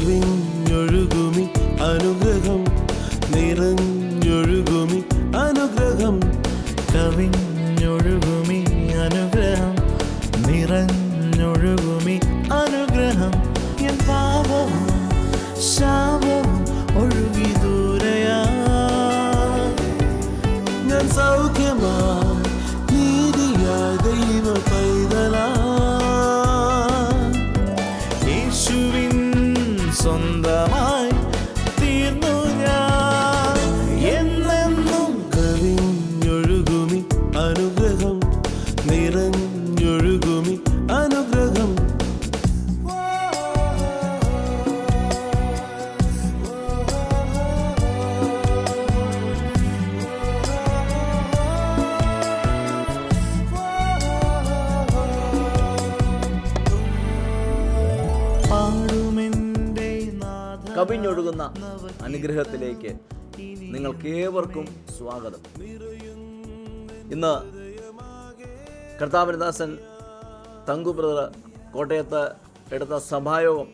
കവിഞ്ഞൊഴുകുമി അനുഗ്രഹം നിറഞ്ഞൊഴുകുമി അനുഗ്രഹം കവിഞ്ഞൊഴുകുമി അനുഗ്രഹം നിറഞ്ഞൊഴുകുമി അനുഗ്രഹം എൻ പാപവും ശാപവും ഒഴുകി ദൂരയാ ഞാൻ സൗഖ്യമാ നീതിയാ ദൈവ പൈതലാ യേശുവിൻ സ്വന്തമായി തീർന്നു ഞാൻ എന്നെന്നും കവിഞ്ഞൊഴുകുമി അനുഗ്രഹം നിറഞ്ഞൊഴുകുമി അനുഗ്രഹം കവിഞ്ഞൊഴുകുന്ന അനുഗ്രഹത്തിലേക്ക് നിങ്ങൾക്കേവർക്കും സ്വാഗതം. ഇന്ന് കർത്താവിന്റെ ദാസൻ തങ്കു ബ്രദർ കോട്ടയത്ത് എടുത്ത സഭായോഗം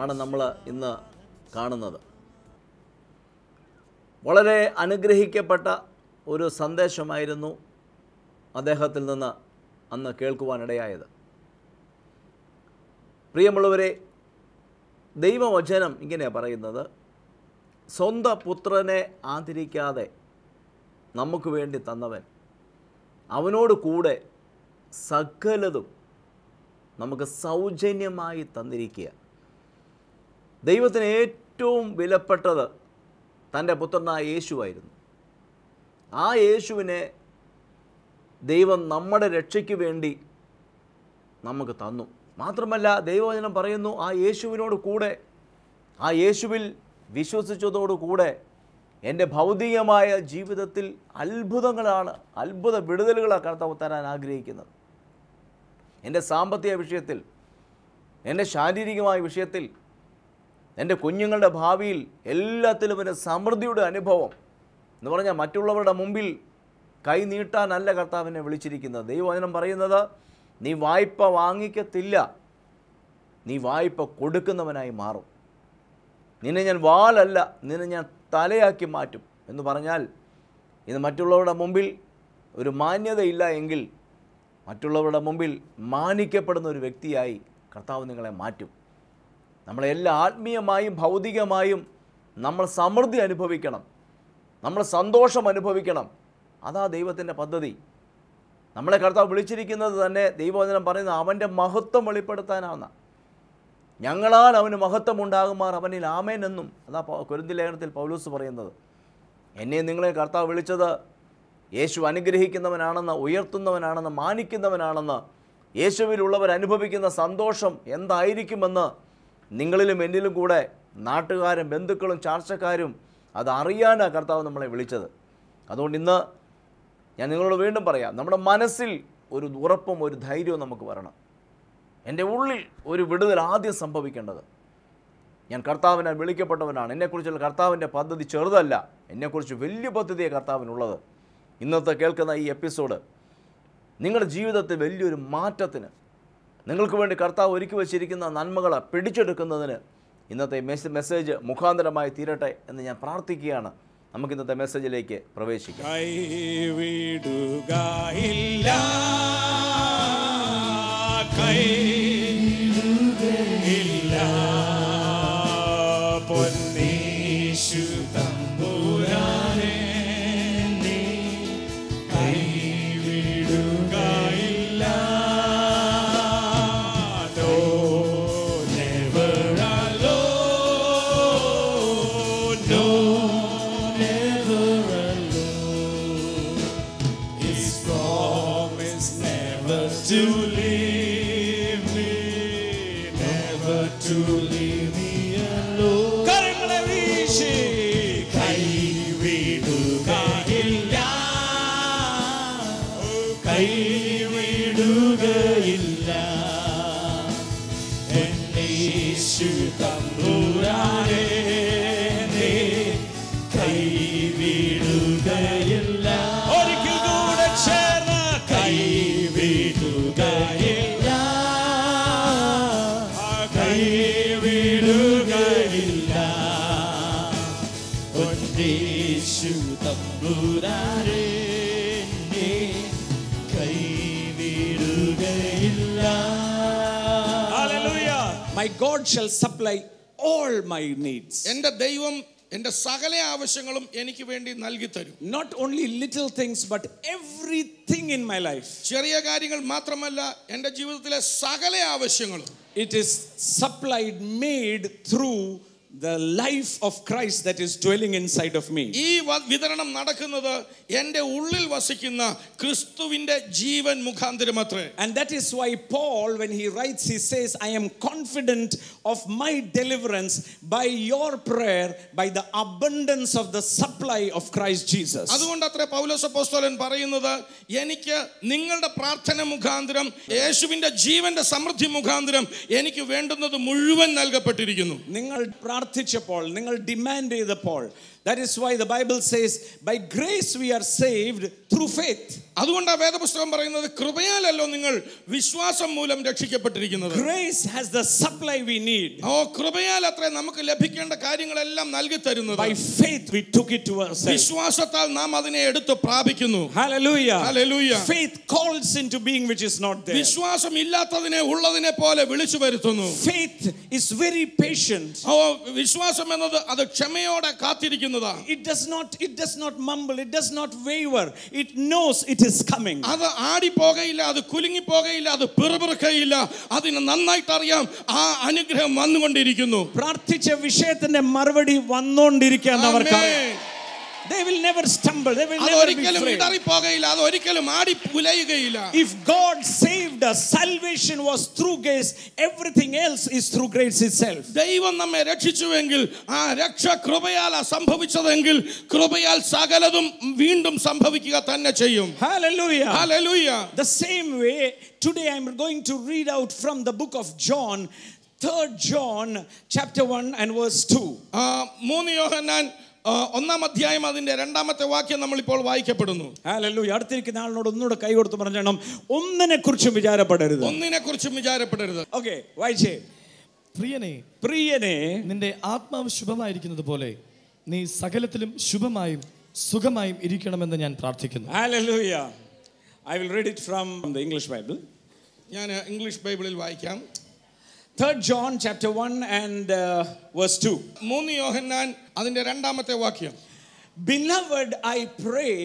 ആണ് നമ്മൾ ഇന്ന് കാണുന്നത്. വളരെ അനുഗ്രഹിക്കപ്പെട്ട ഒരു സന്ദേശമായിരുന്നു അദ്ദേഹത്തിൽ നിന്ന് അന്ന് കേൾക്കുവാനിടയായത്. പ്രിയമുള്ളവരെ, ദൈവവചനം ഇങ്ങനെയാണ് പറയുന്നത്, സ്വന്തം പുത്രനെ ആദരിക്കാതെ നമുക്ക് വേണ്ടി തന്നവൻ അവനോട് കൂടെ സകലതും നമുക്ക് സൗജന്യമായി തന്നിരിക്കുക. ദൈവത്തിന് ഏറ്റവും വിലപ്പെട്ടത് തൻ്റെ പുത്രനായ യേശുവായിരുന്നു. ആ യേശുവിനെ ദൈവം നമ്മുടെ രക്ഷയ്ക്ക് വേണ്ടി നമുക്ക് തന്നു. മാത്രമല്ല, ദൈവവചനം പറയുന്നു, ആ യേശുവിനോട് കൂടെ, ആ യേശുവിൽ വിശ്വസിച്ചതോടുകൂടെ എൻ്റെ ഭൗതികമായ ജീവിതത്തിൽ അത്ഭുത വിടുതലുകളാണ് കർത്താവ് തരാൻ ആഗ്രഹിക്കുന്നത്. എൻ്റെ സാമ്പത്തിക വിഷയത്തിൽ, എൻ്റെ ശാരീരികമായ വിഷയത്തിൽ, എൻ്റെ കുഞ്ഞുങ്ങളുടെ ഭാവിയിൽ എല്ലാത്തിലും ഒരു സമൃദ്ധിയുടെ അനുഭവം എന്ന് പറഞ്ഞാൽ മറ്റുള്ളവരുടെ മുമ്പിൽ കൈ നീട്ടാനല്ല കർത്താവിനെ വിളിച്ചിരിക്കുന്നത്. ദൈവവചനം പറയുന്നത്, നീ വായ്പ വാങ്ങിക്കത്തില്ല, നീ വായ്പ കൊടുക്കുന്നവനായി മാറും. നിന്നെ ഞാൻ വാലല്ല, നിന്നെ ഞാൻ തലയാക്കി മാറ്റും എന്ന് പറഞ്ഞാൽ, ഇത് മറ്റുള്ളവരുടെ മുമ്പിൽ ഒരു മാന്യതയില്ല എങ്കിൽ മറ്റുള്ളവരുടെ മുമ്പിൽ മാനിക്കപ്പെടുന്ന ഒരു വ്യക്തിയായി കർത്താവ് നിങ്ങളെ മാറ്റും. നമ്മളെല്ലാം ആത്മീയമായും ഭൗതികമായും നമ്മൾ സമൃദ്ധി അനുഭവിക്കണം, നമ്മൾ സന്തോഷം അനുഭവിക്കണം. അതാ ദൈവത്തിൻ്റെ പദ്ധതി. നമ്മളെ കർത്താവ് വിളിച്ചിരിക്കുന്നത് തന്നെ ദൈവവചനം പറയുന്നത് അവൻ്റെ മഹത്വം വെളിപ്പെടുത്താനാണ്. ഞങ്ങളാൽ അവന് മഹത്വം ഉണ്ടാകുമാർ അവനിൽ ആമേൻ എന്നും അതാ കൊരിന്ത്യർ ലേഖനത്തിൽ പൗലോസ് പറയുന്നത്. എന്നെ നിങ്ങളെ കർത്താവ് വിളിച്ചത് യേശു അനുഗ്രഹിക്കുന്നവനാണെന്ന്, ഉയർത്തുന്നവനാണെന്ന്, മാനിക്കുന്നവനാണെന്ന്, യേശുവിലുള്ളവർ അനുഭവിക്കുന്ന സന്തോഷം എന്തായിരിക്കുമെന്ന് നിങ്ങളിലും എന്നിലും കൂടെ നാട്ടുകാരും ബന്ധുക്കളും ചാർച്ചക്കാരും അതറിയാനാണ് കർത്താവ് നമ്മളെ വിളിച്ചത്. അതുകൊണ്ട് ഇന്ന് ഞാൻ നിങ്ങളോട് വീണ്ടും പറയാം, നമ്മുടെ മനസ്സിൽ ഒരു ഉറപ്പും ഒരു ധൈര്യവും നമുക്ക് വരണം. എൻ്റെ ഉള്ളിൽ ഒരു വിടുതൽ ആദ്യം സംഭവിക്കേണ്ടത്, ഞാൻ കർത്താവിനാൽ വിളിക്കപ്പെട്ടവനാണ്, എന്നെക്കുറിച്ചുള്ള കർത്താവിൻ്റെ പദ്ധതി ചെറുതല്ല, എന്നെക്കുറിച്ച് വലിയ പദ്ധതിയാണ് കർത്താവിനുള്ളത്. ഇന്നത്തെ കേൾക്കുന്ന ഈ എപ്പിസോഡ് നിങ്ങളുടെ ജീവിതത്തിൽ വലിയൊരു മാറ്റത്തിന്, നിങ്ങൾക്ക് വേണ്ടി കർത്താവ് ഒരുക്കി വച്ചിരിക്കുന്ന നന്മകളെ പിടിച്ചെടുക്കുന്നതിന് ഇന്നത്തെ മെസ്സേജ് മുഖാന്തരമായി തീരട്ടെ എന്ന് ഞാൻ പ്രാർത്ഥിക്കുകയാണ്. നമുക്ക് ഇന്നത്തെ മെസ്സേജിലേക്ക് പ്രവേശിക്കാം. കൈവിടുക Hallelujah. My God shall supply all my needs. എൻ്റെ ദൈവം എൻ്റെ സകല ആവശ്യങ്ങളും എനിക്ക് വേണ്ടി നൽകി തരും. Not only little things but everything in my life. ചെറിയ കാര്യങ്ങൾ മാത്രമല്ല, എൻ്റെ ജീവിതത്തിലെ സകല ആവശ്യങ്ങളും It is supplied, made through the life of Christ that is dwelling inside of me. ഈ വിതരണം നടക്കുന്നത് എൻ്റെ ഉള്ളിൽ വസിക്കുന്ന ക്രിസ്തുവിന്റെ ജീവൻ മുഖാന്തരമത്രേ. And that is why Paul, when he writes, he says, I am confident of my deliverance by your prayer, by the abundance of the supply of Christ Jesus. അതുകൊണ്ടത്രേ പൗലോസ് അപ്പോസ്തലൻ പറയുന്നത്, എനിക്ക് നിങ്ങളുടെ പ്രാർത്ഥന മുഖാന്തരം യേശുവിന്റെ ജീവന്റെ സമൃദ്ധി മുഖാന്തരം എനിക്ക് വേണ്ടുന്നത് മുഴുവൻ നൽകപ്പെട്ടിരിക്കുന്നു. നിങ്ങൾ പ്രാർത്ഥിച്ചപ്പോൾ, നിങ്ങൾ ഡിമാൻഡ് ചെയ്തപ്പോൾ, that is why the Bible says, by grace we are saved through faith. അതുകൊണ്ടാണ് വേദപുസ്തകം പറയുന്നത്, കൃപയാലല്ലോ നിങ്ങൾ വിശ്വാസം മൂലം രക്ഷിക്കപ്പെട്ടിരിക്കുന്നത്. Grace has the supply we need. കൃപയാൽ അത്രേ നമുക്ക് ലഭിക്കേണ്ട കാര്യങ്ങളെല്ലാം നൽകി തരുന്നത്. By faith we took it to ourselves. വിശ്വാസത്താൽ നാം അതിനെ എടുത്ത് പ്രാപിക്കുന്നു. Hallelujah. Hallelujah. Faith calls into being which is not there. വിശ്വാസം ഇല്ലാത്തതിനെ ഉള്ളതിനെ പോലെ വിളിച്ചു വരുത്തുന്നു. Faith is very patient. വിശ്വാസം എന്നത് അത് ക്ഷമയോടെ കാത്തിരിക്കുന്നതാണ്. It does not mumble, it does not waver. It knows it is coming. അത് ആടി പോകയില്ല, അത് കുലുങ്ങി പോകയില്ല, അത് പിറുപിറുക്കയില്ല. അതിന് നന്നായിട്ട് അറിയാം ആ അനുഗ്രഹം വന്നുകൊണ്ടിരിക്കുന്നു. പ്രാർത്ഥിച്ച വിഷയത്തിന്റെ മറുപടി വന്നുകൊണ്ടിരിക്കുകയാണ് അവർക്കറിയാം. They will never stumble, they will never be afraid. If God saved us, salvation was through grace, everything else is through grace itself. ദൈവം നമ്മെ രക്ഷിച്ചുവെങ്കിൽ ആ രക്ഷ കൃപയാലാ സംഭവിച്ചതെങ്കിൽ കൃപയാൽ സകലതും വീണ്ടും സംഭവിക്കുക തന്നെ ചെയ്യും. Hallelujah. Hallelujah. The same way, today I am going to read out from the book of John, 3rd John chapter 1 and verse 2. 3 യോഹന്നാൻ ഒന്നാം അധ്യായം അതിന്റെ 2ാമത്തെ വാക്യം നമ്മൾ ഇപ്പോൾ വായിക്കപ്പെടുന്നു. ഹല്ലേലൂയ. അടുത്തിരിക്കുന്ന ആളിനോട് ഒന്നുകൂടെ കൈ കൊടുത്ത് പറഞ്ഞണം, ഒന്നിനെക്കുറിച്ചും വിചാരപ്പെടരുത്. ഒന്നിനെക്കുറിച്ചും വിചാരപ്പെടരുത്. ഓക്കേ, വായിച്ചേ. പ്രിയനേ, നിന്റെ ആത്മാവ് ശുഭമായിരിക്കുന്നത് പോലെ നീ സകലത്തിലും ശുഭമായും സുഖമായും ഇരിക്കണമെന്ന് ഞാൻ പ്രാർത്ഥിക്കുന്നു. Hallelujah. I will read it from the English Bible. ഞാൻ ഇംഗ്ലീഷ് ബൈബിളിൽ വായിക്കാം. 3rd John chapter 1 and verse 2. 3 യോഹന്നാൻ അതിന്റെ 2ാമത്തെ വാക്യം. Beloved, I pray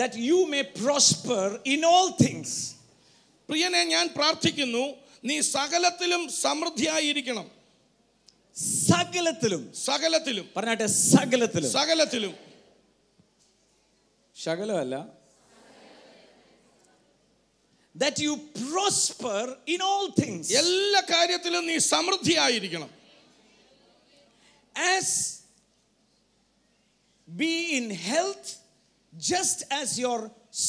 that you may prosper in all things. പ്രിയനെ, ഞാൻ പ്രാർത്ഥിക്കുന്നു നീ സകലത്തിലും സമൃദ്ധിയായിരിക്കണം. സകലത്തിലും. സകലത്തിലും പറഞ്ഞാട്ടെ, സകലത്തിലും. സകലത്തിലും. ശകലമല്ല. That you prosper in all things. എല്ലാ കാര്യത്തിലും നീ സമൃദ്ധിയായിരിക്കണം. As be in health just as your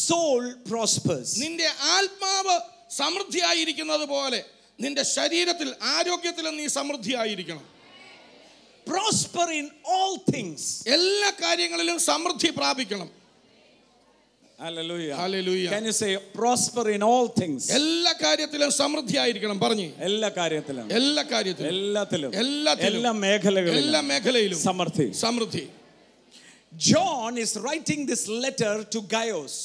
soul prospers. നിന്റെ ആത്മാവ് സമൃദ്ധിയായിരിക്കുന്നത് പോലെ നിന്റെ ശരീരത്തിൽ ആരോഗ്യത്തിലും നീ സമൃദ്ധിയായിരിക്കണം. Prosper in all things. എല്ലാ കാര്യങ്ങളിലും സമൃദ്ധി പ്രാപിക്കണം. Hallelujah. Hallelujah. Can you say prosper in all things? എല്ലാ കാര്യത്തിലും സമൃദ്ധിയായിരിക്കണം. പറഞ്ഞു. എല്ലാ കാര്യത്തിലും. എല്ലാ കാര്യത്തിലും. എല്ലാത്തിലും. എല്ലാത്തിലും. എല്ലാ മേഖലകളിലും. എല്ലാ മേഖലയിലും സമൃദ്ധി. സമൃദ്ധി. John is writing this letter to Gaius.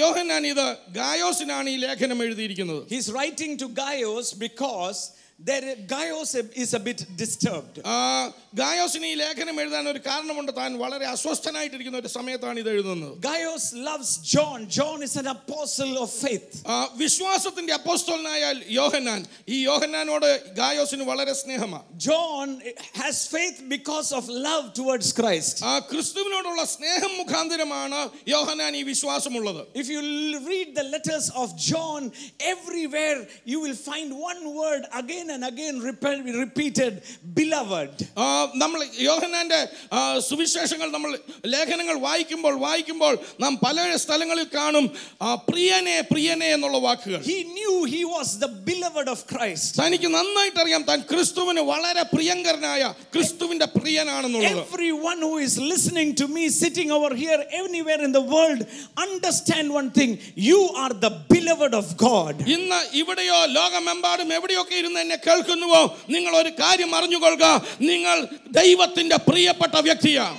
യോഹന്നാൻ ഇത് ഗായോസിനാണ് ഈ ലേഖനം എഴുതിയിരിക്കുന്നത്. He is writing to Gaius because Gaius is a bit disturbed. ഗായോസിന് ഈ ലേഖനം എഴുതാൻ ഒരു കാരണമുണ്ട്. താൻ വളരെ അസ്വസ്ഥനായിട്ടിരിക്കുന്ന ഒരു സമയത്താണ് ഇത് എഴുതുന്നത്. Gaius loves John. John is an apostle of faith. വിശ്വാസത്തിന്റെ അപ്പോസ്തലനായ യോഹന്നാൻ, ഈ യോഹന്നാനോട് ഗായോസിന് വളരെ സ്നേഹമാണ്. John has faith because of love towards Christ. ക്രിസ്തുവിനോടുള്ള സ്നേഹം മുഖാന്തരമാണ് യോഹന്നാൻ ഈ വിശ്വാസമുള്ളത്. If you read the letters of John, everywhere you will find one word again and again repeated, beloved. നമ്മൾ യോഹന്നാന്റെ സുവിശേഷങ്ങൾ, നമ്മൾ ലേഖനങ്ങൾ വായിക്കുമ്പോൾ നാം പല സ്ഥലങ്ങളിൽ കാണും പ്രിയനെ പ്രിയനെ എന്നുള്ള വാക്കുകൾ. He knew he was the beloved of Christ. തനിക്ക് നന്നായിട്ട് അറിയാം താൻ ക്രിസ്തുവിന് വളരെ പ്രിയങ്കരനായ ക്രിസ്തുവിന്റെ പ്രിയനാണെന്നുള്ളത്. Everyone who is listening to me sitting over here anywhere in the world, understand one thing, you are the beloved of God. ഇന്ന് ഇവിടെയോ ലോകമെമ്പാടും എവിടെയൊക്കെ ഇരുന്ന് എന്നെ കേൾക്കുന്നുവോ, നിങ്ങൾ ഒരു കാര്യം അറിഞ്ഞുകൊള്ളുക, നിങ്ങൾ ദൈവത്തിന്റെ പ്രിയപ്പെട്ട വ്യക്തിയാണ്.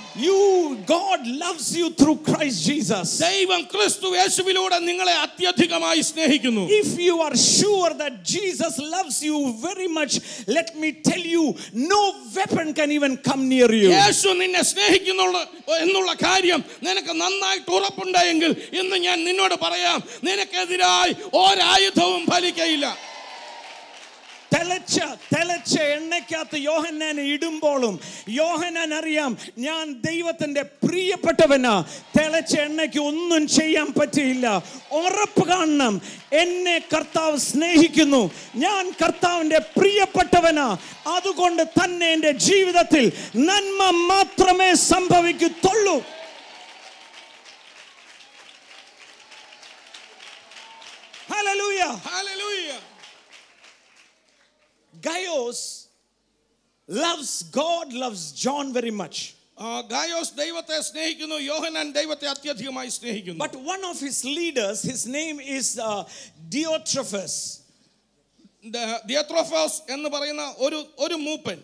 God loves you through Christ Jesus. ദൈവം ക്രിസ്തു യേശുവിലൂടെ നിങ്ങളെ അത്യധികമായി സ്നേഹിക്കുന്നു. If you are sure that Jesus loves you very much, let me tell you, no weapon can even come near you. യേശു നിന്നെ സ്നേഹിക്കുന്നു എന്നുള്ള കാര്യം നിനക്ക് നന്നായിട്ട് ഉറപ്പുണ്ടെങ്കിൽ ഇന്ന് ഞാൻ നിന്നോട് പറയാം, നിനക്കെതിരായി ഒരായുധവും ഫലിക്കയില്ല. തെളച്ച എണ്ണയ്ക്കകത്ത് യോഹന്നാനെ ഇടുമ്പോഴും യോഹന്നാൻ അറിയാം, ഞാൻ ദൈവത്തിന്റെ പ്രിയപ്പെട്ടവനാ, തെളച്ച എണ്ണയ്ക്ക് ഒന്നും ചെയ്യാൻ പറ്റില്ല. ഉറപ്പ് കാണണം, എന്നെ കർത്താവ് സ്നേഹിക്കുന്നു, ഞാൻ കർത്താവിന്റെ പ്രിയപ്പെട്ടവനാ, അതുകൊണ്ട് തന്നെ എൻ്റെ ജീവിതത്തിൽ നന്മ മാത്രമേ സംഭവിക്കത്തുള്ളൂ. Hallelujah. Hallelujah. Gaius loves God, loves John very much. Gayos ദൈവത്തെ സ്നേഹിക്കുന്നു, യോഹന്നാൻ ദൈവത്തെ അത്യധികമായി സ്നേഹിക്കുന്നു. But one of his leaders, his name is Diotrephes. ദിയോത്രോഫോസ് എന്ന് പറയുന്ന ഒരു മൂപ്പൻ,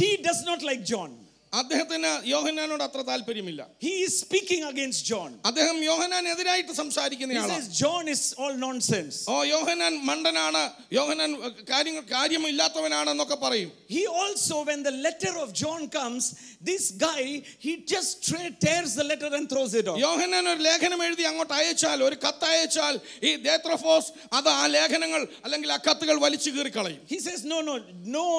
He does not like John. അദ്ദേഹത്തിന് യോഹന്നാനോട് അത്ര താല്പര്യമില്ല. He is speaking against John. അദ്ദേഹം യോഹന്നാനെതിരായിട്ട് He സംസാരിക്കുന്നയാളാണ്. says John is all nonsense. യോഹന്നാൻ മണ്ടനാണ്, യോഹന്നാൻ കാര്യമില്ലാത്തവനാണെന്നൊക്കെ പറയും. He also, when the letter of John comes, this guy, he just tears the letter and throws it off. യോഹന്നാൻ ഒരു ലേഖനം എഴുതി അങ്ങോട്ട് അയച്ചാൽ, ഒരു കത്ത് അയച്ചാൽ, ഈ ദിയോത്രോഫോസ് അത് ആ ലേഖനങ്ങൾ അല്ലെങ്കിൽ ആ കത്തുകൾ വലിച്ചു കീറിക്കളയും. He says no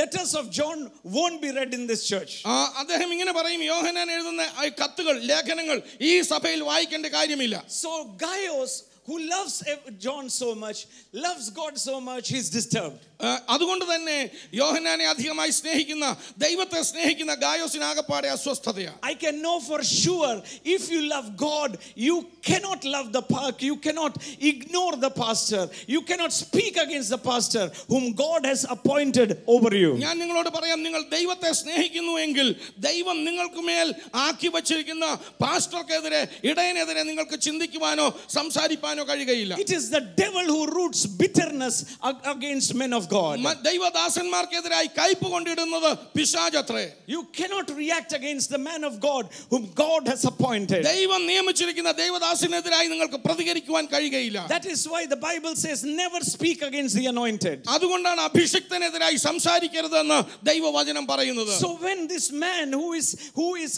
letters of John won't be read in this church. അദ്ദേഹം ഇങ്ങനെ പറയും, യോഹന്നാൻ എഴുതുന്ന കത്തുകൾ, ലേഖനങ്ങൾ ഈ സഭയിൽ വായിക്കേണ്ട കാര്യമില്ല. So Gaius, who loves John so much, loves God so much, he's disturbed. അതുകൊണ്ട് തന്നെ യോഹന്നാനെ അധികമായി സ്നേഹിക്കുന്ന, ദൈവത്തെ സ്നേഹിക്കുന്ന ഗായോസിനാകപ്പാടെ അസ്വസ്ഥതയാണ്. I can know for sure, if you love God, you cannot love the park, you cannot ignore the pastor, you cannot speak against the pastor whom God has appointed over you. ഞാൻ നിങ്ങളോട് പറയാം, നിങ്ങൾ ദൈവത്തെ സ്നേഹിക്കുന്നുവെങ്കിൽ ദൈവം നിങ്ങൾക്ക് മേൽ ആക്കി വച്ചിരിക്കുന്ന പാസ്റ്റർക്കെതിരെ, ഇടയനെതിരെ നിങ്ങൾക്ക് ചിന്തിക്കുവാനോ സംസാരിക്കാനോ കഴിയുകയില്ല. It is the devil who roots bitterness against men of God. ദൈവദാസന്മാർക്കെതിരായി കയ്പ് കൊണ്ടിടുന്നത് പിശാചത്രേ. You cannot react against the man of God whom God has appointed. ദൈവം നിയമിച്ചിരിക്കുന്ന ദൈവദാസനെതിരായി നിങ്ങൾക്ക് പ്രതികരിക്കുവാൻ കഴിയുകയില്ല. That is why the Bible says never speak against the anointed. അതുകൊണ്ടാണ് അഭിഷിക്തനെതിരായി സംസാരിക്കരുതെന്ന് ദൈവവചനം പറയുന്നത്. So when this man who is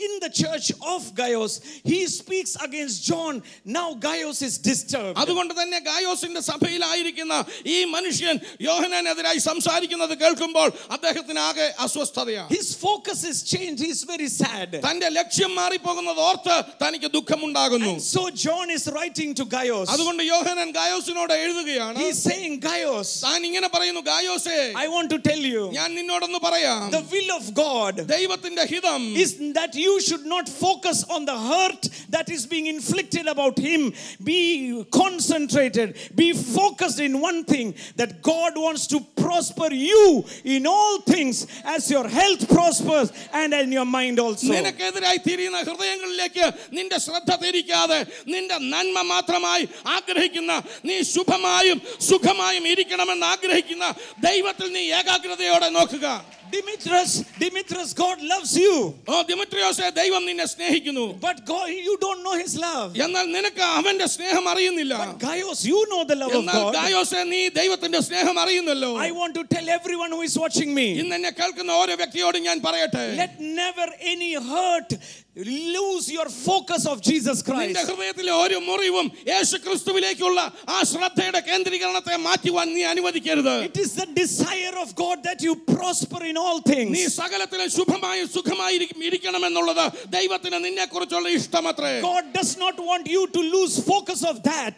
in the church of Gaius, he speaks against John, now Gaius is disturbed. അതുകൊണ്ട് തന്നെ ഗായോസിന്റെ സഭയിലായിരിക്കുന്ന ഈ മനുഷ്യൻ യോഹന്നാനെതിരായി സംസാരിക്കുന്നത് കേൾക്കുമ്പോൾ അദ്ദേഹത്തിന് ആകെ അസ്വസ്ഥതയാണ്. His focus is changed. He is very sad. തന്റെ ലക്ഷ്യം മാറിപ്പോകുന്നത് ഓർത്ത് തനിക്ക് ദുഃഖമുണ്ടാകുന്നു. So John is writing to Gaius. അതുകൊണ്ട് യോഹന്നാൻ ഗായോസിനോട് എഴുതുകയാണ്. He is saying, Gaius, താൻ ഇങ്ങനെ പറയുന്നു, ഗായോസേ, I want to tell you, ഞാൻ നിന്നോടൊന്ന് പറയാം, the will of God ദൈവത്തിന്റെ ഹിതം is that you should not focus on the hurt that is being inflicted about him. Be concentrated, be focused in one thing, that God wants to prosper you in all things as your health prospers and in your mind also. നിനക്കെതിരായി തിരിയുന്ന ഹൃദയങ്ങളിലേക്ക് നിന്റെ ശ്രദ്ധ തിരിക്കാതെ നിന്റെ നന്മ മാത്രമായി ആഗ്രഹിക്കുന്ന, നീ ശുഭമായും സുഖമായും ഇരിക്കണമെന്ന് ആഗ്രഹിക്കുന്ന ദൈവത്തിൽ നീ ഏകാഗ്രതയോടെ നോക്കുക. Demetrius, God loves you. ദിമിത്രിയോസേ, ദൈവം നിന്നെ സ്നേഹിക്കുന്നു. But God, you don't know his love. എന്നാൽ നിനക്ക് അവന്റെ സ്നേഹം അറിയുന്നില്ല. But Gaius, you know the love of എന്നാൽ God. ഗായോസേ, നീ ദൈവത്തിന്റെ സ്നേഹം അറിയുന്നല്ലോ. I want to tell everyone who is watching me, ഇന്ന് എന്നെ കേൾക്കുന്ന ഓരോ വ്യക്തിയോടും ഞാൻ പറയട്ടെ, let never any hurt lose your focus of Jesus Christ. നിന്റെ ഹൃദയത്തിലെ ഒരു മുറിവും യേശുക്രിസ്തുവിലേക്കുള്ള ആ ശ്രദ്ധയുടെ കേന്ദ്രീകരണത്തെ മാറ്റുവാൻ നീ അനുവദിക്കരുത്. It is the desire of God that you prosper in all things. നീ സകലത്തിലും ശുഭമായും സുഖമായും ഇരിക്കണമെന്നുള്ളത് ദൈവത്തിന് നിന്നെക്കുറിച്ചുള്ള ഇഷ്ടമത്രേ. God does not want you to lose focus of that.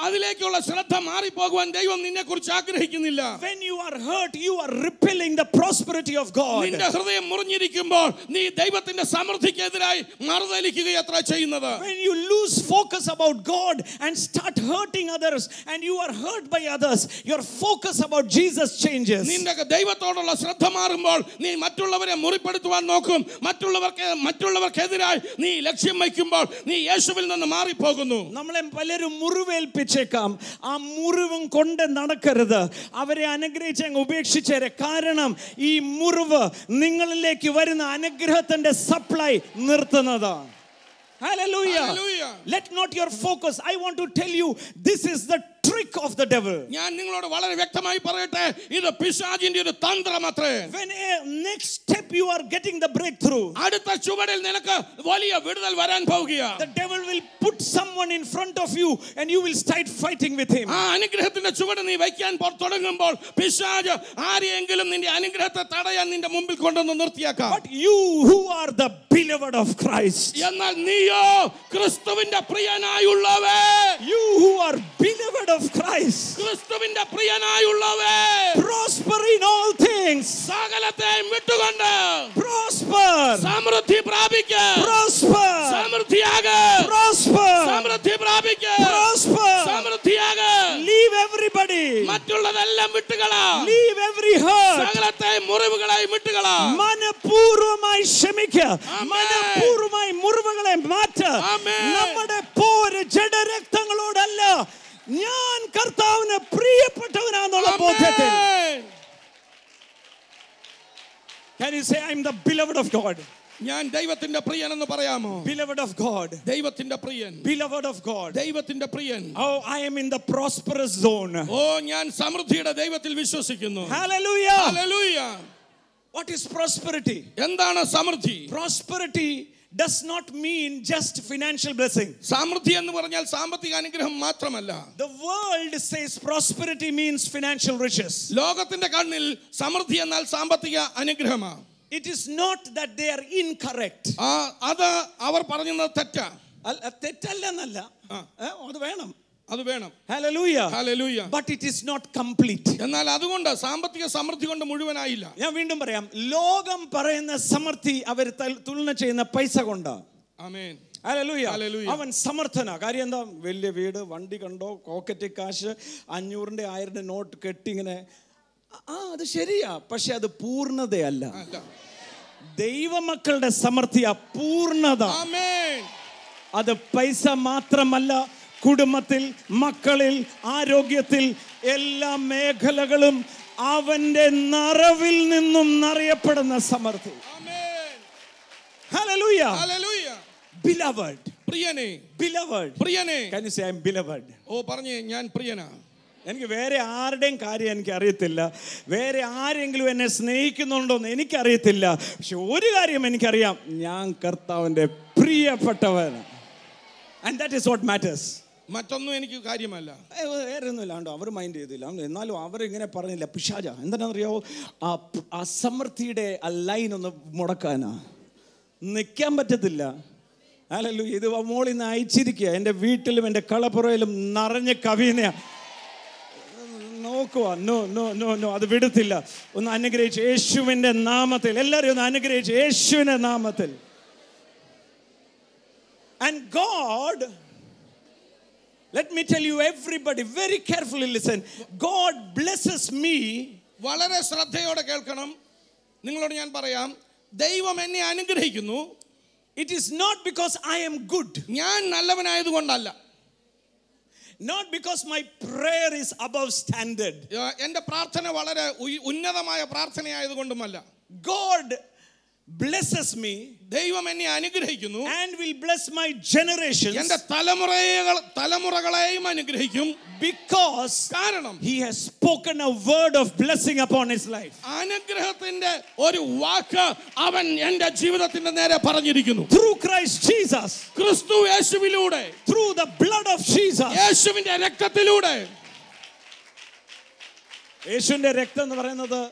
അതിലേക്കുള്ള ശ്രദ്ധ മാറിപ്പോകുവാൻ ദൈവം നിന്നെക്കുറിച്ച് ആഗ്രഹിക്കുന്നില്ല. When you are hurt, you are repelling the prosperity of God. നിന്റെ ഹൃദയം മുറിഞ്ഞിരിക്കുമ്പോൾ നീ ദൈവത്തിന്റെ സമൃദ്ധിക്കെതിരായി മറുതലിക്കുകയത്ര ചെയ്യുന്നത്. When you lose focus about God and start hurting others and you are hurt by others, your focus about Jesus changes. നിന്റെ ദൈവത്തോടുള്ള ശ്രദ്ധ മാറുമ്പോൾ നീ മറ്റുള്ളവരെ മുറിപ്പെടുത്തുവാൻ നോക്കും. മറ്റുള്ളവർക്കെതിരായി നീ ലക്ഷ്യം വയ്ക്കുമ്പോൾ നീ യേശുവിൽ നിന്ന് മാറിപ്പോകുന്നു. നമ്മളെ പലരും മുറിവേൽപ്പിച്ചേക്കാം. ആ മുറിവും കൊണ്ട് നടക്കരുത്. അവരെ അനുഗ്രഹിച്ച് അങ്ങ് ഉപേക്ഷിച്ചേരെ. കാരണം ഈ മുറിവ് നിങ്ങളിലേക്ക് വരുന്ന അനുഗ്രഹത്തിന്റെ supply നിർത്തുന്നതാണ്. Hallelujah. Hallelujah. Let not your focus. I want to tell you, this is the trick of the devil. ഞാൻ നിങ്ങളോട് വളരെ വ്യക്തമായി പറയട്ടെ, ഇത് പിശാചിന്റെ ഒരു തന്ത്രമത്രേ. When next step you are getting the breakthrough, അടുത്ത ചുവടിൽ നിനക്ക് വലിയ വിടുതൽ വരാൻ പോകുകയാണ്. the devil will put someone in front of you and you will start fighting with him. ആ അനുഗ്രഹത്തിന്റെ ചുവട് നീ വയ്ക്കാൻ തുടങ്ങുമ്പോൾ പിശാച് ആരെയെങ്കിലും നിന്റെ അനുഗ്രഹത്തെ തടയാൻ നിന്റെ മുമ്പിൽ കൊണ്ടുവന്ന് നിർത്തിയാക്കാം. But you who are the beloved of Christ, എന്നാൽ നീയോ ക്രിസ്തുവിന്റെ പ്രിയനായുള്ളവേ, you who are beloved of Christ, ക്രിസ്തുവിന്റെ പ്രിയനായുള്ളവേ, prosper in all things, സകലത്തെയും വിട്ടുകൊണ്ട് prosper, സമൃദ്ധി പ്രാപിക്കുക, prosper, സമൃദ്ധിയാകുക, prosper, സമൃദ്ധി പ്രാപിക്കുക, prosper, സമൃദ്ധിയാകുക. leave everybody, മറ്റുള്ളതെല്ലാം വിട്ടുകളാ, leave every hurt, സകലത്തെയും മുറിവുകളായി വിട്ടുകളാ. മനപൂർവമായി ക്ഷമിക്കുക, Amen. മനപൂർവമായി മുറിവുകളെ മാറ്റുക. Amen. നമ്മുടെ പോര് ജഡരക്തങ്ങളോടല്ല, ഞാൻ കർത്താവിന് പ്രിയപ്പെട്ടവനാന്നുള്ള ബോധ്യത്തിൽ. Amen. Can you say I am the beloved of God? ഞാൻ ദൈവത്തിന്റെ പ്രിയൻ എന്ന് പറയാമോ? Beloved of God, ദൈവത്തിന്റെ പ്രിയൻ, beloved of God. ദൈവത്തിന്റെ പ്രിയൻ. Oh, I am in the prosperous zone. ഓ, ഞാൻ സമൃദ്ധിയുടെ ദൈവത്തിൽ വിശ്വസിക്കുന്നു. Hallelujah. Hallelujah. What is prosperity? എന്താണ് സമൃദ്ധി? Prosperity does not mean just financial blessing. സമൃദ്ധി എന്ന് പറഞ്ഞാൽ സാമ്പത്തിക അനുഗ്രഹം മാത്രമല്ല. The world says prosperity means financial riches. ലോകത്തിന്റെ കണ്ണിൽ സമൃദ്ധി എന്നാൽ സാമ്പത്തിക അനുഗ്രഹമാണ്. It is not that they are incorrect. അത് അവർ പറഞ്ഞത് തെറ്റാ. തെറ്റല്ലെന്നല്ല, അത് വേണം, അത് വേണം. Hallelujah. Hallelujah. But it is not complete. എന്നാൽ അതുകൊണ്ട് സാമ്പത്തിക സമൃദ്ധി കൊണ്ട് മുഴുവനായില്ല. ഞാൻ വീണ്ടും പറയാം, ലോകം പറയുന്ന സമൃദ്ധി അവർ തുലന ചെയ്യുന്ന പൈസ കൊണ്ടാണ്. ആമേൻ. Hallelujah. Hallelujah. അവൻ സമർത്ഥന. കാര്യം എന്താ? വലിയ വീട്, വണ്ടി കണ്ടോ, പോക്കറ്റ് കാശ്, 500 1000 നോട്ട് കെട്ടിങ്ങനെ. അത് ശരിയാ, പക്ഷെ അത് പൂർണ്ണതയല്ല. ദൈവമക്കളുടെ സമൃദ്ധിയ പൂർണ്ണത. ആമേൻ. അത് പൈസ മാത്രമല്ല, കുടുംബത്തിൽ, മക്കളിൽ, ആരോഗ്യത്തിൽ, എല്ലാ മേഖലകളും അവന്റെ നിറവിൽ നിന്നും നിറയപ്പെടുന്ന സമൃദ്ധി. ആമേൻ. ഹല്ലേലൂയ. ഹല്ലേലൂയ. Beloved. പ്രിയനേ. Beloved. പ്രിയനേ. Can you say I am beloved? ഓ, പറഞ്ഞേ ഞാൻ പ്രിയനാ. എനിക്ക് വേറെ ആരുടെയും കാര്യം എനിക്ക് അറിയത്തില്ല, വേറെ ആരെങ്കിലും എന്നെ സ്നേഹിക്കുന്നുണ്ടോന്ന് എനിക്കറിയത്തില്ല. പക്ഷെ ഒരു കാര്യം എനിക്കറിയാം, ഞാൻ കർത്താവിൻ്റെ പ്രിയപ്പെട്ടവൻ. And that is what matters. മറ്റൊന്നും എനിക്ക് കാര്യമല്ല. വേറെ ഒന്നുമില്ല, ഉണ്ടോ അവർ മൈൻഡ് ചെയ്തില്ല. എന്നാലും അവരിങ്ങനെ പറഞ്ഞില്ല. പിശാച എന്താണെന്നറിയാവോ, ആ സമൃദ്ധിയുടെ ആ ലൈൻ ഒന്ന് മുടക്കാനാ, നിൽക്കാൻ പറ്റത്തില്ല. അല്ലല്ലോ, ഇത് മോളിൽ നിന്ന് അയച്ചിരിക്കുക. എൻ്റെ വീട്ടിലും എൻ്റെ കളപ്പുറയിലും നിറഞ്ഞ് കവിയുന്ന നോക്കുക. നോ നോ നോ നോ, അത് വിടത്തില്ല. ഒന്ന് അനുഗ്രഹിച്ച് യേശുവിൻ്റെ നാമത്തിൽ, എല്ലാവരും ഒന്ന് അനുഗ്രഹിച്ച് യേശുവിൻ്റെ നാമത്തിൽ. And God, let me tell you, everybody very carefully listen. God blesses me. വളരെ ശ്രദ്ധയോടെ കേൾക്കണം. നിങ്ങളോട് ഞാൻ പറയാം, ദൈവം എന്നെ അനുഗ്രഹിക്കുന്നു. It is not because I am good. ഞാൻ നല്ലവനായതുകൊണ്ടല്ല. Not because my prayer is above standard. എൻ്റെ പ്രാർത്ഥന വളരെ ഉന്നതമായ പ്രാർത്ഥനയായതുകൊണ്ടുമല്ല. God blesses me. ദൈവം എന്നെ അനുഗ്രഹിക്കുന്നു. And will bless my generations. എൻ്റെ തലമുറകളെയും അനുഗ്രഹിക്കും. Because കാരണം he has spoken a word of blessing upon his life. അനുഗ്രഹത്തിന്റെ ഒരു വാക്ക് അവൻ എൻ്റെ ജീവിതത്തിന്റെ നേരെ പറഞ്ഞിരിക്കുന്നു. Through Christ Jesus. ക്രിസ്തു യേശുവിലൂടെ. Through the blood of Jesus. യേശുവിന്റെ രക്തത്തിലൂടെ. യേശുവിന്റെ രക്തം എന്ന് പറയുന്നത്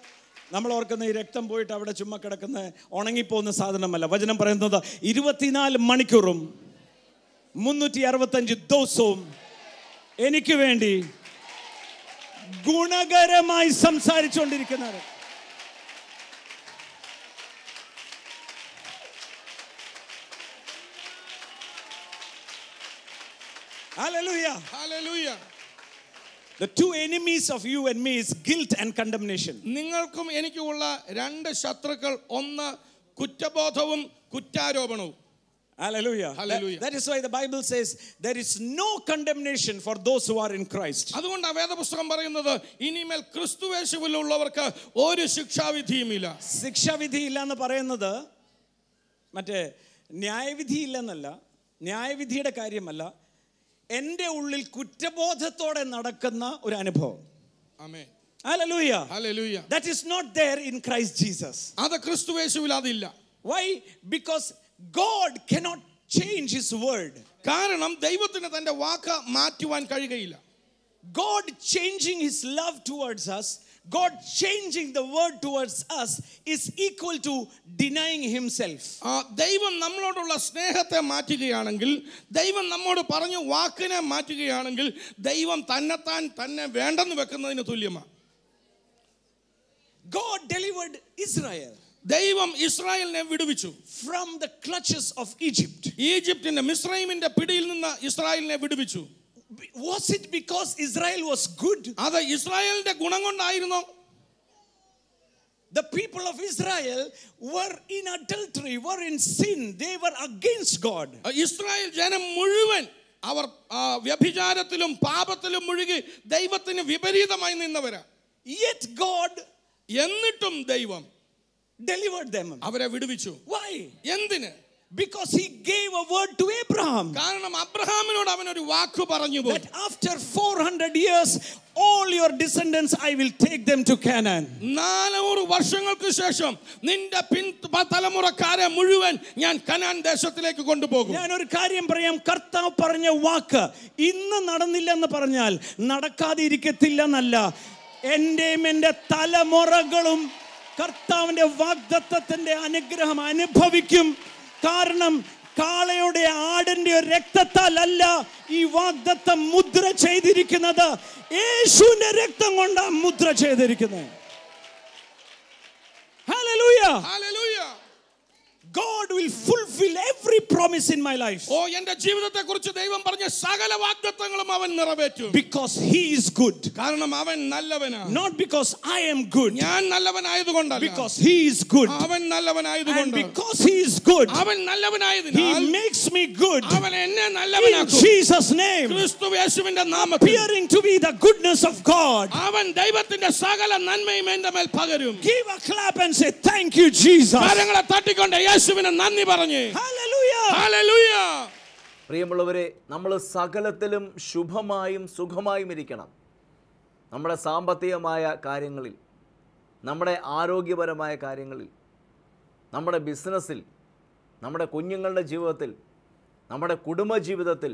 നമ്മൾ ഓർക്കുന്ന ഈ രക്തം പോയിട്ട് അവിടെ ചുമ്മാ കിടക്കുന്ന ഉണങ്ങിപ്പോകുന്ന സാധനമല്ല. വചനം പറയുന്നത് 24 മണിക്കൂറും 365 ദിവസവും എനിക്ക് വേണ്ടി ഗുണകരമായി സംസാരിച്ചുകൊണ്ടിരിക്കുന്നവർ. Hallelujah. Hallelujah. The two enemies of you and me is guilt and condemnation. നിങ്ങൾക്കും എനിക്കുമുള്ള രണ്ട് ശത്രുക്കൾ, ഒന്ന് കുറ്റബോധവും കുറ്റാരോപണവും. Hallelujah. Hallelujah. That is why the Bible says there is no condemnation for those who are in Christ. അതുകൊണ്ടാണ് വേദപുസ്തകം പറയുന്നത് ഇനിമേൽ ക്രിസ്തുയേശുവിലുള്ളവർക്ക് ഒരു ശിക്ഷാവിധിയുമില്ല. ശിക്ഷാവിധി ഇല്ല എന്ന് പറയുന്നത് മറ്റേ ന്യായവിധി ഇല്ലെന്നല്ല, ന്യായവിധിയുടെ കാര്യമല്ല, എൻ്റെ ഉള്ളിൽ കുറ്റബോധത്തോടെ നടക്കുന്ന ഒരു അനുഭവം. ആമേൻ. Hallelujah. Hallelujah. That is not there in Christ Jesus. അത് ക്രിസ്തുയേശുവിൽ അതില്ല. Why? Because God cannot change his word. കാരണം ദൈവത്തിന് തന്റെ വാക്ക് മാറ്റുവാൻ കഴിയുകയില്ല. God changing his love towards us, God changing the word towards us is equal to denying himself. ദൈവം നമ്മളോടുള്ള സ്നേഹത്തെ മാറ്റുകയാണെങ്കിൽ, ദൈവം നമ്മോട് പറഞ്ഞ വാക്കിനെ മാറ്റുകയാണെങ്കിൽ, ദൈവം തന്നെ വേണ്ടെന്ന് വെക്കുന്നതിന് തുല്യമാണ്. God delivered Israel ദൈവം ഇസ്രായേലിനെ വിടുവിച്ചു from the clutches of Egypt. ഈജിപ്തിന്റെ മിസ്രൈമിന്റെ പിടിയിൽ നിന്ന് ഇസ്രായേലിനെ വിടുവിച്ചു. Was it because Israel was good? അത് ഇസ്രായേലിന്റെ ഗുണം കൊണ്ടായിരുന്നോ? The people of Israel were in adultery, were in sin. They were against God. Israel ജനം മുഴുവൻ അവർ വ്യഭിചാരത്തിലും പാപത്തിലും മുഴുകി ദൈവത്തിന് വിപരീതമായി നിന്നവരാ. Yet God എന്നിട്ടും ദൈവം delivered them. അവരെ വിടുവിച്ചു. Why? എന്തിന്? Because he gave a word to Abraham. കാരണം അബ്രഹാമിനോട് അവൻ ഒരു വാക്ക് പറഞ്ഞു പോയി. That after 400 years all your descendants I will take them to Canaan. 400 വർഷങ്ങൾക്ക് ശേഷം നിന്റെ തലമുറക്കാരെ മുഴുവൻ ഞാൻ കനാൻ ദേശത്തിലേക്ക് കൊണ്ടുപോകും. ഞാൻ ഒരു കാര്യം പറയാം, കർത്താവ് പറഞ്ഞ വാക്ക് ഇന്ന് നടന്നില്ലെന്ന് പറഞ്ഞാൽ നടക്കാതെ ഇരിക്കത്തില്ലെന്നല്ല, എന്റെയും എൻ്റെ തലമുറകളും കർത്താവിന്റെ വാഗ്ദത്തത്തിന്റെ അനുഗ്രഹം അനുഭവിക്കും. കാരണം കാളയുടെ ആടിന്റെ രക്തത്താൽ അല്ല ഈ വാഗ്ദത്തം മുദ്ര ചെയ്തിരിക്കുന്നത്, യേശുവിന്റെ രക്തം കൊണ്ടാണ് മുദ്ര ചെയ്തിരിക്കുന്നത്. Hallelujah. Hallelujah. God will fulfill every promise in my life. എൻ്റെ ജീവിതത്തെക്കുറിച്ച് ദൈവം പറഞ്ഞ സകല വാഗ്ദത്തങ്ങളും അവൻ നിറവേറ്റും. Because he is good. കാരണം അവൻ നല്ലവനാണ്. Not because I am good. ഞാൻ നല്ലവനായതുകൊണ്ടല്ല. Because he is good. അവൻ നല്ലവനായതുകൊണ്ട്. And because he is good, അവൻ നല്ലവനായതിനാൽ he makes me good. അവൻ എന്നെ In നല്ലവനാക്കും. Jesus' name. ക്രിസ്തു യേശുവിന്റെ നാമത്തിൽ Appearing to be the goodness of God. അവൻ ദൈവത്തിന്റെ സകല നന്മയും എൻ്റെ മേൽ പകരും. Give a clap and say thank you Jesus. കരങ്ങളെ തട്ടിക്കൊണ്ട് യേശുവിനെ നന്ദി പറഞ്ഞു. Hallelujah. ഹല്ലേലൂയ. പ്രിയമുള്ളവരെ, നമ്മൾ സകലത്തിലും ശുഭമായും സുഖമായും ഇരിക്കണം. നമ്മുടെ സാമ്പത്തികമായ കാര്യങ്ങളിൽ, നമ്മുടെ ആരോഗ്യപരമായ കാര്യങ്ങളിൽ, നമ്മുടെ ബിസിനസ്സിൽ, നമ്മുടെ കുഞ്ഞുങ്ങളുടെ ജീവിതത്തിൽ, നമ്മുടെ കുടുംബജീവിതത്തിൽ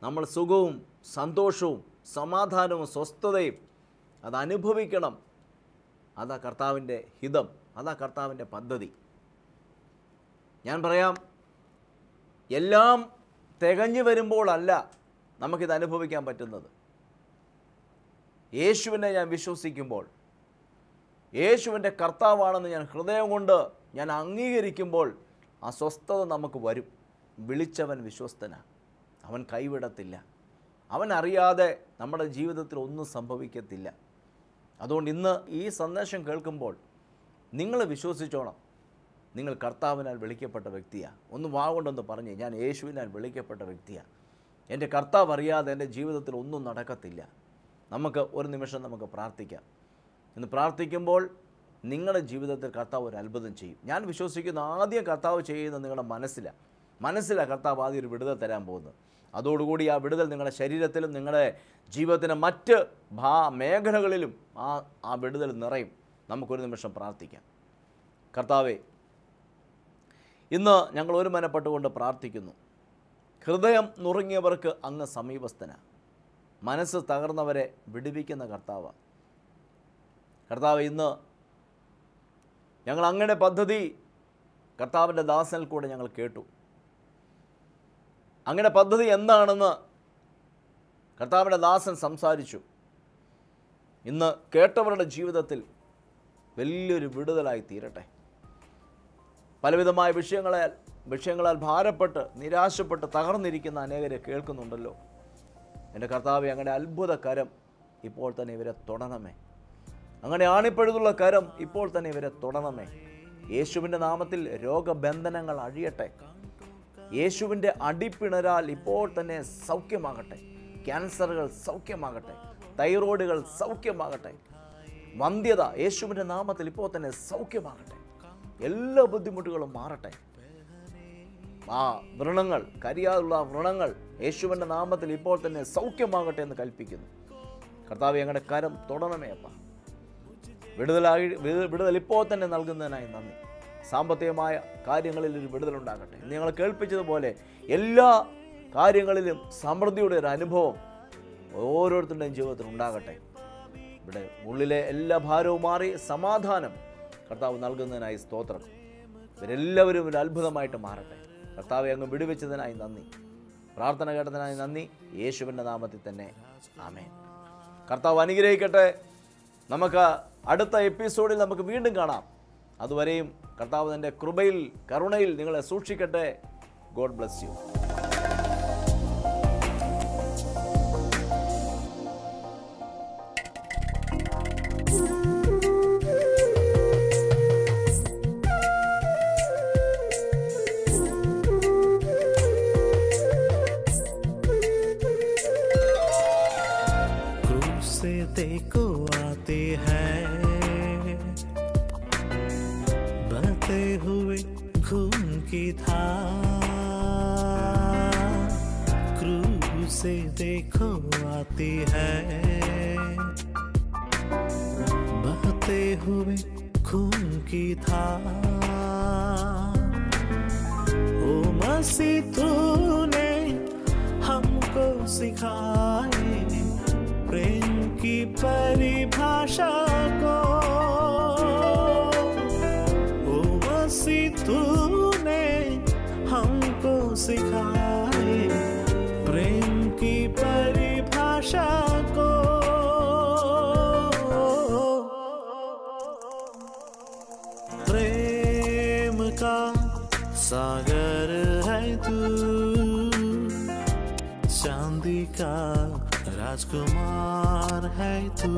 നമ്മൾ സുഖവും സന്തോഷവും സമാധാനവും സ്വസ്ഥതയും അത് അനുഭവിക്കണം. അതാ കർത്താവിൻ്റെ ഹിതം, അതാ കർത്താവിൻ്റെ പദ്ധതി. ഞാൻ പറയാം, എല്ലാം തികഞ്ഞു വരുമ്പോഴല്ല നമുക്കിത് അനുഭവിക്കാൻ പറ്റുന്നത്. യേശുവിനെ ഞാൻ വിശ്വസിക്കുമ്പോൾ, യേശുവിൻ്റെ കർത്താവാണെന്ന് ഞാൻ ഹൃദയം കൊണ്ട് ഞാൻ അംഗീകരിക്കുമ്പോൾ ആ സ്വസ്ഥത നമുക്ക് വരും. വിളിച്ചവൻ വിശ്വസ്തനാണ്, അവൻ കൈവിടത്തില്ല, അവൻ അറിയാതെ നമ്മുടെ ജീവിതത്തിൽ ഒന്നും സംഭവിക്കത്തില്ല. അതുകൊണ്ട് ഇന്ന് ഈ സന്ദേശം കേൾക്കുമ്പോൾ നിങ്ങൾ വിശ്വസിച്ചോണം, നിങ്ങൾ കർത്താവിനാൽ വിളിക്കപ്പെട്ട വ്യക്തിയാണ്. ഒന്ന് വാഗൊണ്ടൊന്ന് പറഞ്ഞ്, ഞാൻ യേശുവിനാൽ വിളിക്കപ്പെട്ട വ്യക്തിയാണ്, എൻ്റെ കർത്താവ് അറിയാതെ എൻ്റെ ജീവിതത്തിൽ ഒന്നും നടക്കത്തില്ല. നമുക്ക് ഒരു നിമിഷം നമുക്ക് പ്രാർത്ഥിക്കാം. ഇന്ന് പ്രാർത്ഥിക്കുമ്പോൾ നിങ്ങളുടെ ജീവിതത്തിൽ കർത്താവ് ഒരു അത്ഭുതം ചെയ്യും. ഞാൻ വിശ്വസിക്കുന്ന ആദ്യം കർത്താവ് ചെയ്യുന്നത് നിങ്ങളുടെ മനസ്സിലാണ് കർത്താവ് ആദ്യം ഒരു വിടുതൽ തരാൻ പോകുന്നത്. അതോടുകൂടി ആ വിടുതൽ നിങ്ങളുടെ ശരീരത്തിലും നിങ്ങളുടെ ജീവിതത്തിൻ്റെ മറ്റ് മേഖലകളിലും ആ വിടുതൽ നിറയും. നമുക്കൊരു നിമിഷം പ്രാർത്ഥിക്കാം. കർത്താവേ, ഇന്ന് ഞങ്ങൾ ഒരു മനപ്പെട്ടുകൊണ്ട് പ്രാർത്ഥിക്കുന്നു. ഹൃദയം നുറുങ്ങിയവർക്ക് അങ്ങ് സമീപസ്ഥനാണ്, മനസ്സ് തകർന്നവരെ വിടുവിക്കുന്ന കർത്താവാണ്. കർത്താവ്, ഇന്ന് ഞങ്ങൾ അങ്ങയുടെ പദ്ധതി കർത്താവിൻ്റെ ദാസനിൽ കൂടെ ഞങ്ങൾ കേട്ടു. അങ്ങയുടെ പദ്ധതി എന്താണെന്ന് കർത്താവിൻ്റെ ദാസൻ സംസാരിച്ചു. ഇന്ന് കേട്ടവരുടെ ജീവിതത്തിൽ വലിയൊരു വിടുതലായി തീരട്ടെ. പലവിധമായ വിഷയങ്ങളാൽ ഭാരപ്പെട്ട് നിരാശപ്പെട്ട് തകർന്നിരിക്കുന്ന അനേകരെ കേൾക്കുന്നുണ്ടല്ലോ. എൻ്റെ കർത്താവേ, അങ്ങയുടെ അത്ഭുത കരം ഇപ്പോൾ തന്നെ ഇവരെ തൊടണമേ. അങ്ങനെ ആണിപ്പഴുതുള്ള കരം ഇപ്പോൾ തന്നെ ഇവരെ തൊടണമേ. യേശുവിൻ്റെ നാമത്തിൽ രോഗബന്ധനങ്ങൾ അഴിയട്ടെ. യേശുവിൻ്റെ അടിപ്പിണരാൽ ഇപ്പോൾ തന്നെ സൗഖ്യമാകട്ടെ. ക്യാൻസറുകൾ സൗഖ്യമാകട്ടെ. തൈറോയിഡുകൾ സൗഖ്യമാകട്ടെ. വന്ധ്യത യേശുവിൻ്റെ നാമത്തിൽ ഇപ്പോൾ തന്നെ സൗഖ്യമാകട്ടെ. എല്ലാ ബുദ്ധിമുട്ടുകളും മാറട്ടെ. ആ വ്രണങ്ങൾ, കരിയാതുള്ള വ്രണങ്ങൾ യേശുവിൻ്റെ നാമത്തിൽ ഇപ്പോൾ തന്നെ സൗഖ്യമാകട്ടെ എന്ന് കൽപ്പിക്കുന്നു. കർത്താവേ, ഞങ്ങളുടെ കരം തൊടണമേ അപ്പ. വിടുതൽ ഇപ്പോൾ തന്നെ നൽകുന്നതിനായി നന്ദി. സാമ്പത്തികമായ കാര്യങ്ങളിൽ ഒരു വിടുതലുണ്ടാകട്ടെ. ഇന്ന് ഞങ്ങൾ കേൾപ്പിച്ചതുപോലെ എല്ലാ കാര്യങ്ങളിലും സമൃദ്ധിയുടെ ഒരു അനുഭവം ഓരോരുത്തരുടെയും ജീവിതത്തിൽ ഉണ്ടാകട്ടെ. ഇവിടെ ഉള്ളിലെ എല്ലാ ഭാരവും മാറി സമാധാനം കർത്താവ് നൽകുന്നതിനായി സ്തോത്രം. ഇവരെല്ലാവരും ഒരു അത്ഭുതമായിട്ട് മാറട്ടെ. കർത്താവെ, അങ്ങ് വിടുവിച്ചതിനായി നന്ദി. പ്രാർത്ഥന കേട്ടതിനായി നന്ദി. യേശുവിൻ്റെ നാമത്തിൽ തന്നെ ആമേൻ. കർത്താവ് അനുഗ്രഹിക്കട്ടെ. നമുക്ക് അടുത്ത എപ്പിസോഡിൽ നമുക്ക് വീണ്ടും കാണാം. അതുവരെയും കർത്താവ് തൻ്റെ കൃപയിൽ, കരുണയിൽ നിങ്ങളെ സൂക്ഷിക്കട്ടെ. God bless you. देखो आते हैं बहते हुए खून की धार, क्रूज से देखो आती है बहते हुए खून की धार। ओ मसीह, तूने हमको सिखाए प्रेम की परिभाषा को। ओ मसीह, तूने हमको सिखाए प्रेम की परिभाषा को। प्रेम का सागर है तू, चांदी का राजकुमार है तू।